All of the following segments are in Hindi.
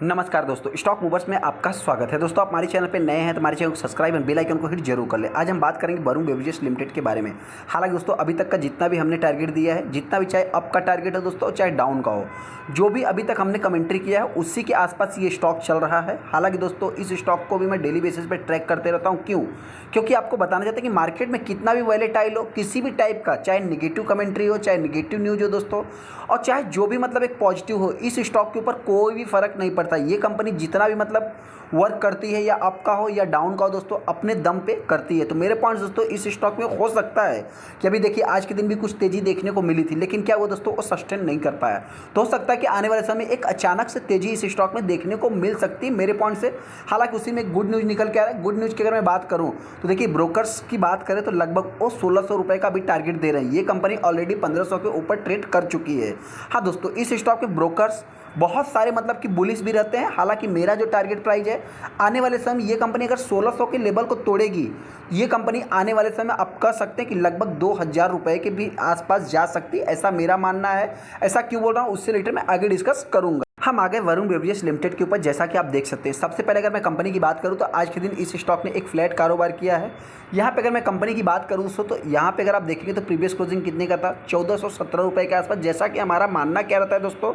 नमस्कार दोस्तों, स्टॉक मूवर्स में आपका स्वागत है। दोस्तों, आप हमारे चैनल पे नए हैं तो हमारे चैनल को सब्सक्राइब और बेल आइकन को हिट जरूर कर लें। आज हम बात करेंगे वरुण बेवरेजेस लिमिटेड के बारे में। हालांकि दोस्तों अभी तक का जितना भी हमने टारगेट दिया है, जितना भी चाहे अप का टारगेट है दोस्तों, चाहे डाउन का हो, जो भी अभी तक हमने कमेंट्री किया है उसी के आसपास ये स्टॉक चल रहा है। हालांकि दोस्तों इस स्टॉक को भी मैं डेली बेसिस पे ट्रैक करते रहता हूँ। क्यों? क्योंकि आपको बताना चाहते हैं कि मार्केट में कितना भी वॉलेटाइल हो, किसी भी टाइप का, चाहे निगेटिव कमेंट्री हो, चाहे निगेटिव न्यूज हो दोस्तों, और चाहे जो भी मतलब एक पॉजिटिव हो, इस स्टॉक के ऊपर कोई भी फर्क नहीं पड़ता। ये कंपनी जितना भी मतलब वर्क करती है, या अप का हो या डाउन का हो दोस्तों, अपने दम पे करती है। तो मेरे पॉइंट्स दोस्तों इस स्टॉक में हो सकता है कि अभी देखिए आज के दिन भी कुछ तेजी देखने को मिली थी, लेकिन क्या वो दोस्तों वो सस्टेन नहीं कर पाया। तो हो सकता है कि आने वाले समय एक अचानक से तेजी इस स्टॉक में देखने को मिल सकती है मेरे पॉइंट से। हालांकि उसी में गुड न्यूज़ निकल के आ रहा है। गुड न्यूज़ की अगर मैं बात करूँ तो देखिए, ब्रोकर्स की बात करें तो लगभग वो 1600 रुपये का भी टारगेट दे रहे हैं। ये कंपनी ऑलरेडी 1500 के ऊपर ट्रेड कर चुकी है। हाँ दोस्तों, इस स्टॉक में ब्रोकर्स बहुत सारे मतलब कि बुलिश भी रहते हैं। हालांकि मेरा जो टारगेट प्राइस है, आने वाले समय ये कंपनी अगर 1600 के लेवल को तोड़ेगी, ये कंपनी आने वाले समय आप कह सकते हैं कि लगभग 2000 रुपये के भी आसपास जा सकती है, ऐसा मेरा मानना है। ऐसा क्यों बोल रहा हूँ उससे रिलेटेड मैं आगे डिस्कस करूँगा। हम आ गए वरुण बेवरेजेस लिमिटेड के ऊपर। जैसा कि आप देख सकते हैं, सबसे पहले अगर मैं कंपनी की बात करूं तो आज के दिन इस स्टॉक ने एक फ्लैट कारोबार किया है। यहाँ पे अगर मैं कंपनी की बात करूं दोस्तों, तो यहाँ पे अगर आप देखेंगे तो प्रीवियस क्लोजिंग कितने का था? 1417 रुपये के आसपास। जैसा कि हमारा मानना क्या रहता है दोस्तों,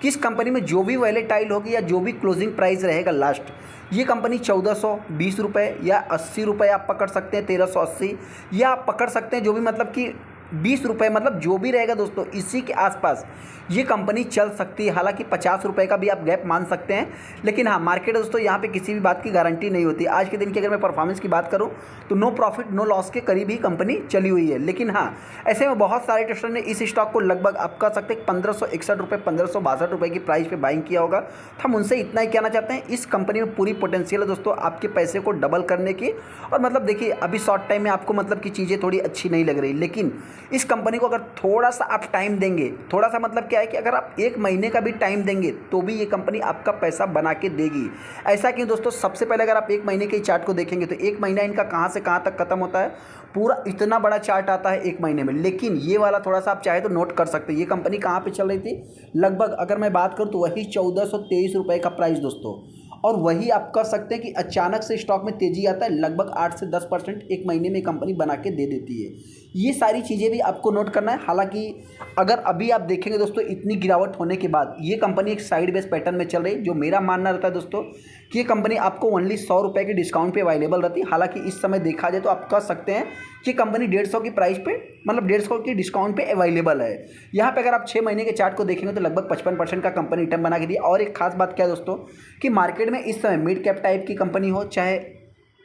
कि इस कंपनी में जो भी वैलेटाइल होगी या जो भी क्लोजिंग प्राइस रहेगा लास्ट, ये कंपनी 1420 रुपये या 80 रुपये आप पकड़ सकते हैं, 1380, या आप पकड़ सकते हैं जो भी मतलब कि 20 रुपये, मतलब जो भी रहेगा दोस्तों इसी के आसपास ये कंपनी चल सकती है। हालांकि 50 रुपये का भी आप गैप मान सकते हैं, लेकिन हाँ मार्केट दोस्तों यहाँ पे किसी भी बात की गारंटी नहीं होती। आज के दिन की अगर मैं परफॉर्मेंस की बात करूँ तो नो प्रॉफिट नो लॉस के करीब ही कंपनी चली हुई है। लेकिन हाँ, ऐसे में बहुत सारे ट्रेडर ने इस स्टॉक को लगभग आप कह सकते हैं 1561 रुपये, 1562 रुपये की प्राइस पे बाइंग किया होगा। तो हम उनसे इतना ही कहना चाहते हैं, इस कंपनी में पूरी पोटेंशियल है दोस्तों आपके पैसे को डबल करने की। और मतलब देखिए, अभी शॉर्ट टाइम में आपको मतलब कि चीज़ें थोड़ी अच्छी नहीं लग रही, लेकिन इस कंपनी को अगर थोड़ा सा आप टाइम देंगे, थोड़ा सा मतलब क्या है कि अगर आप 1 महीने का भी टाइम देंगे तो भी ये कंपनी आपका पैसा बना के देगी। ऐसा क्यों दोस्तों? सबसे पहले अगर आप 1 महीने के चार्ट को देखेंगे तो 1 महीना इनका कहाँ से कहाँ तक खत्म होता है, पूरा इतना बड़ा चार्ट आता है 1 महीने में। लेकिन ये वाला थोड़ा सा आप चाहे तो नोट कर सकते हैं, ये कंपनी कहाँ पे चल रही थी, लगभग अगर मैं बात करूँ तो वही 1423 रुपये का प्राइस दोस्तों। और वही आप कर सकते हैं कि अचानक से स्टॉक में तेजी आता है, लगभग 8 से 10% 1 महीने में कंपनी बना के दे देती है। ये सारी चीज़ें भी आपको नोट करना है। हालांकि अगर अभी आप देखेंगे दोस्तों, इतनी गिरावट होने के बाद ये कंपनी एक साइड बेस पैटर्न में चल रही है। जो मेरा मानना रहता है दोस्तों कि ये कंपनी आपको ओनली 100 रुपये के डिस्काउंट पे अवेलेबल रहती है। हालांकि इस समय देखा जाए तो आप कह सकते हैं कि कंपनी 150 की प्राइस पे, मतलब 150 की डिस्काउंट पे अवेलेबल है। यहाँ पे अगर आप 6 महीने के चार्ट को देखेंगे तो लगभग 55% का कंपनी रिटर्न बना के दिया। और एक खास बात क्या है दोस्तों, कि मार्केट में इस समय मिड कैप टाइप की कंपनी हो, चाहे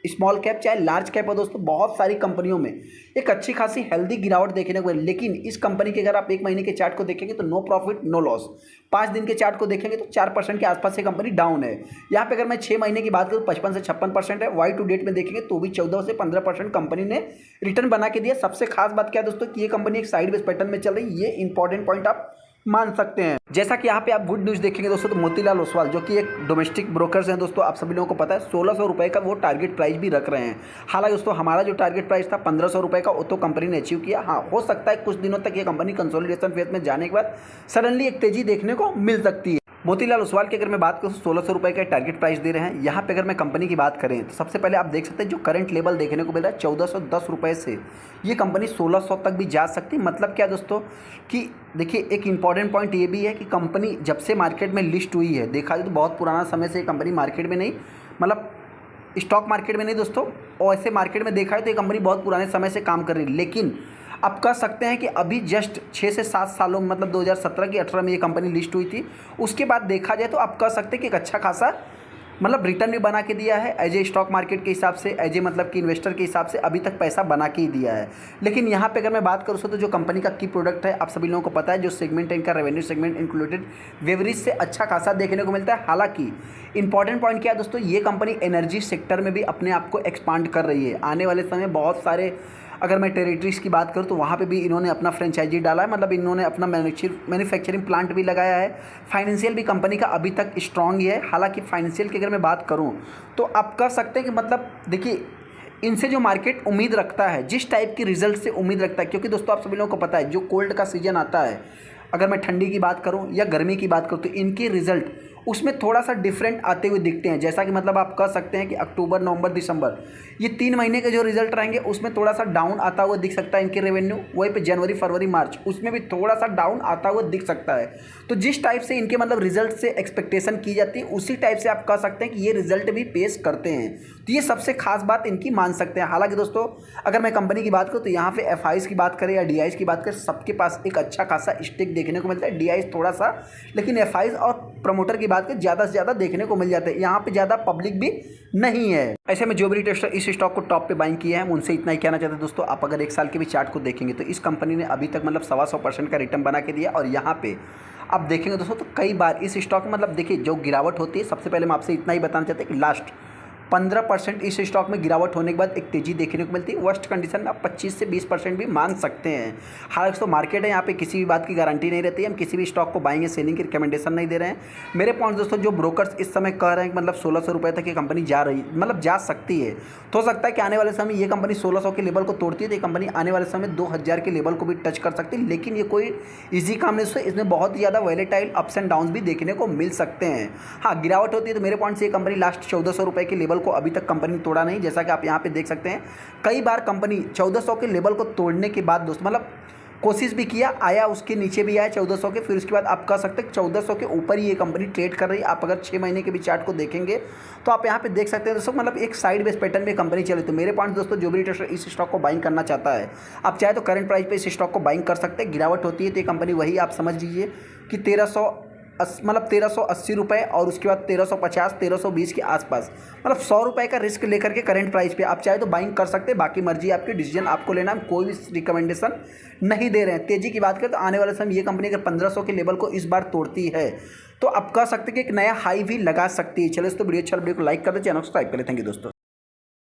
स्मॉल कैप चाहे लार्ज कैप हो दोस्तों, बहुत सारी कंपनियों में एक अच्छी खासी हेल्दी गिरावट देखने को मिली। लेकिन इस कंपनी के अगर आप 1 महीने के चार्ट को देखेंगे तो नो प्रॉफिट नो लॉस। 5 दिन के चार्ट को देखेंगे तो 4% के आसपास से कंपनी डाउन है। यहाँ पे अगर मैं 6 महीने की बात करूँ 55 से 56% है। वाई टू डेट में देखेंगे तो भी 14 से 15% कंपनी ने रिटर्न बना के दिया। सबसे खास बात क्या है दोस्तों, कि ये कंपनी एक साइड बेस पैटर्न में चल रही है। ये इंपॉर्टेंट पॉइंट आप मान सकते हैं। जैसा कि यहाँ पे आप गुड न्यूज़ देखेंगे दोस्तों, तो मोतीलाल ओसवाल जो कि एक डोमेस्टिक ब्रोकर्स हैं दोस्तों, आप सभी लोगों को पता है 1600 रुपये का वो टारगेट प्राइस भी रख रहे हैं। हालांकि दोस्तों हमारा जो टारगेट प्राइस था 1500 रुपये का, वो तो कंपनी ने अचीव किया। हाँ, हो सकता है कुछ दिनों तक ये कंपनी कंसोलिडेशन फेज में जाने के बाद सडनली एक तेजी देखने को मिल सकती है। मोतीलाल ओसवाल की अगर मैं बात करूँ 1600 रुपये का टारगेट प्राइस दे रहे हैं। यहाँ पे अगर मैं कंपनी की बात करें तो सबसे पहले आप देख सकते हैं जो करंट लेवल देखने को मिल रहा है 1410 रुपये से ये कंपनी 1600 तक भी जा सकती है। मतलब क्या दोस्तों, कि देखिए एक इंपॉर्टेंट पॉइंट ये भी है कि कंपनी जब से मार्केट में लिस्ट हुई है, देखा जाए तो बहुत पुराना समय से कंपनी मार्केट में नहीं, मतलब स्टॉक मार्केट में नहीं दोस्तों, और ऐसे मार्केट में देखा है तो ये कंपनी बहुत पुराने समय से काम कर रही है। लेकिन आप कह सकते हैं कि अभी जस्ट 6 से 7 सालों में, मतलब 2017 की 18 में ये कंपनी लिस्ट हुई थी, उसके बाद देखा जाए तो आप कह सकते हैं कि एक अच्छा खासा मतलब रिटर्न भी बना के दिया है एज ए स्टॉक मार्केट के हिसाब से, एज ए मतलब कि इन्वेस्टर के हिसाब से अभी तक पैसा बना के ही दिया है। लेकिन यहाँ पे अगर मैं बात करूँ तो जो कंपनी का की प्रोडक्ट है, आप सभी लोगों को पता है, जो सेगमेंट है इनका रेवेन्यू सेगमेंट इंक्लूडेड बेवरेज से अच्छा खासा देखने को मिलता है। हालांकि इंपॉर्टेंट पॉइंट क्या है दोस्तों, ये कंपनी एनर्जी सेक्टर में भी अपने आप को एक्सपांड कर रही है। आने वाले समय बहुत सारे, अगर मैं टेरिटरीज़ की बात करूँ तो वहाँ पे भी इन्होंने अपना फ्रेंचाइजी डाला है, मतलब इन्होंने अपना मैन्युफैक्चरिंग प्लांट भी लगाया है। फाइनेंशियल भी कंपनी का अभी तक स्ट्रॉन्ग ही है। हालांकि फाइनेंशियल की अगर मैं बात करूँ तो आप कह सकते हैं कि मतलब देखिए, इनसे जो मार्केट उम्मीद रखता है, जिस टाइप की रिजल्ट से उम्मीद रखता है, क्योंकि दोस्तों आप सभी लोगों को पता है जो कोल्ड का सीजन आता है, अगर मैं ठंडी की बात करूं या गर्मी की बात करूं तो इनके रिजल्ट उसमें थोड़ा सा डिफरेंट आते हुए दिखते हैं। जैसा कि मतलब आप कह सकते हैं कि अक्टूबर, नवंबर, दिसंबर ये 3 महीने के जो रिजल्ट रहेंगे उसमें थोड़ा सा डाउन आता हुआ दिख सकता है इनके रेवेन्यू। वहीं पे जनवरी, फरवरी, मार्च उसमें भी थोड़ा सा डाउन आता हुआ दिख सकता है। तो जिस टाइप से इनके मतलब रिजल्ट से एक्सपेक्टेशन की जाती है उसी टाइप से आप कह सकते हैं कि ये रिजल्ट भी पेश करते हैं। तो ये सबसे खास बात इनकी मान सकते हैं। हालांकि दोस्तों अगर मैं कंपनी की बात करूँ तो यहाँ पे एफआईज की बात करें या डीआईज की बात करें, सबके पास एक अच्छा खासा स्टेक देखने को मिलता है। डीआईज थोड़ा सा, लेकिन एफआईज और प्रमोटर की बात करें ज़्यादा से ज़्यादा देखने को मिल जाते हैं। यहाँ पे ज़्यादा पब्लिक भी नहीं है। ऐसे में जो भी रिटेलर इस स्टॉक को टॉप पे बाइंग किया है उनसे इतना ही कहना चाहते हैं दोस्तों, आप अगर एक साल के भी चार्ट को देखेंगे तो इस कंपनी ने अभी तक मतलब 125% का रिटर्न बना के दिया। और यहाँ पे आप देखेंगे दोस्तों तो कई बार इस स्टॉक में मतलब देखिए जो गिरावट होती है, सबसे पहले मैं आपसे इतना ही बताना चाहते हैं कि लास्ट 15% इस स्टॉक में गिरावट होने के बाद एक तेज़ी देखने को मिलती है। वर्स्ट कंडीशन में आप 25 से 20% भी मान सकते हैं। हालांकि तो मार्केट है, यहाँ पे किसी भी बात की गारंटी नहीं रहती है। हम किसी भी स्टॉक को बाइंग या सेलिंग की रिकमेंडेशन नहीं दे रहे हैं। मेरे पॉइंट दोस्तों, जो ब्रोकर्स इस समय कह रहे हैं कि मतलब 1600 रुपये तक ये कंपनी जा रही मतलब जा सकती है, तो हो सकता है कि आने वाले समय ये कंपनी 1600 के लेवल को तोड़ती है तो ये कंपनी आने वाले समय 2000 के लेवल को भी टच कर सकती है। लेकिन ये कोई ईजी काम नहीं है, इसमें बहुत ज़्यादा वॉलेटाइल अप्स एंड डाउन्स भी देखने को मिल सकते हैं। हाँ, गिरावट होती है तो मेरे पॉइंट से ये कंपनी लास्ट 1400 रुपये के लेवल को अभी तक कंपनी तोड़ा नहीं। जैसा कि आप यहाँ पे देख सकते हैं कई बार कंपनी 1400 के लेवल को तोड़ने के बाद दोस्तों मतलब कोशिश भी किया, आया उसके नीचे भी आया 1400 के, फिर उसके बाद आप कह सकते हैं 1400 के ऊपर ही ये कंपनी ट्रेड कर रही है। आप अगर 6 महीने के भी चार्ट को देखेंगे तो आप यहाँ पे देख सकते हैं दोस्तों मतलब एक साइड बेस पैटर्न में कंपनी चले। तो मेरे पॉइंट दोस्तों, जो भी रिटेलर इस स्टॉक को बाइंग करना चाहता है, आप चाहे तो करंट प्राइस पे इस स्टॉक को बाइंग कर सकते हैं। गिरावट होती है तो ये कंपनी वही आप समझ लीजिए कि 1380 रुपये और उसके बाद 1350, 1320 के आसपास मतलब 100 रुपये का रिस्क लेकर के करंट प्राइस पे आप चाहे तो बाइंग कर सकते हैं। बाकी मर्जी आपकी, डिसीजन आपको लेना। हम कोई भी रिकमेंडेशन नहीं दे रहे हैं। तेजी की बात करें तो आने वाले समय ये कंपनी अगर 1500 के लेवल को इस बार तोड़ती है तो आप कह सकते हैं कि एक नया हाई भी लगा सकती है। चलो, इस तो वीडियो अच्छा वीडियो को लाइक कर दे, चैनल सब्सक्राइब कर ले। थैंक यू दोस्तों।